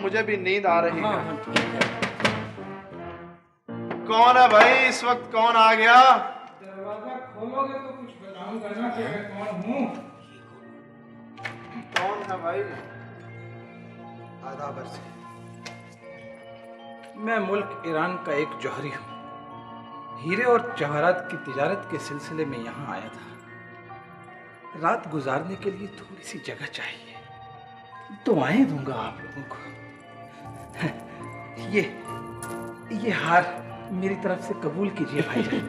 मुझे भी नींद आ रही हाँ, है। हाँ, ठीक है। कौन है भाई, इस वक्त कौन आ गया? दरवाजा खोलोगे तो कुछ बताऊंगा ना कि मैं कौन हूँ। कौन है भाई? आदाब अर्ज़। मैं मुल्क ईरान का एक जौहरी हूँ। हीरे और जवाहरात की तिजारत के सिलसिले में यहाँ आया था। रात गुजारने के लिए थोड़ी सी जगह चाहिए, दुआएं दूंगा आप लोगों को। ये हार मेरी तरफ से कबूल कीजिए भाईजान।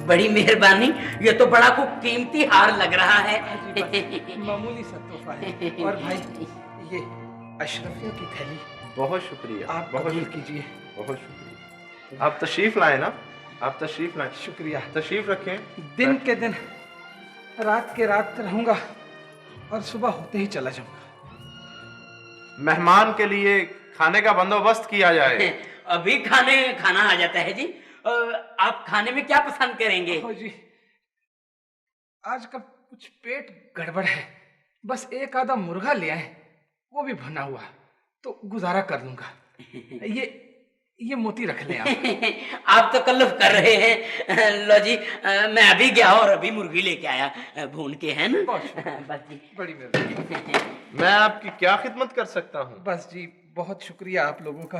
बड़ी मेहरबानी, ये तो बड़ा खूब कीमती हार लग रहा है। मामूली सा तोहफा है। और भाई ये अशरफिया की थैली बहुत शुक्रिया, आप बहुत कबूल शुक्रिया, कीजिए। बहुत शुक्रिया। आप तशरीफ लाए ना, आप तशरीफ लाए। शुक्रिया। तशरीफ रखें। दिन के दिन रात के रात रहूंगा और सुबह होते ही चला जाऊंगा। मेहमान के लिए खाने का बंदोबस्त किया जाए। अभी खाना आ जाता है जी। आप खाने में क्या पसंद करेंगे? हो जी, आजकल कुछ पेट गड़बड़ है, बस एक आधा मुर्गा ले आए, वो भी भुना हुआ, तो गुजारा कर लूंगा। ये मोती रख लें आप। आप तो कल्लफ कर रहे हैं। लो जी, मैं अभी गया और अभी मुर्गी लेके आया भून के, है ना? बहुत शुक्रिया। बस जी। बड़ी मेहरबानी। मैं आपकी क्या खिदमत कर सकता हूँ? बस जी, बहुत शुक्रिया आप लोगों का।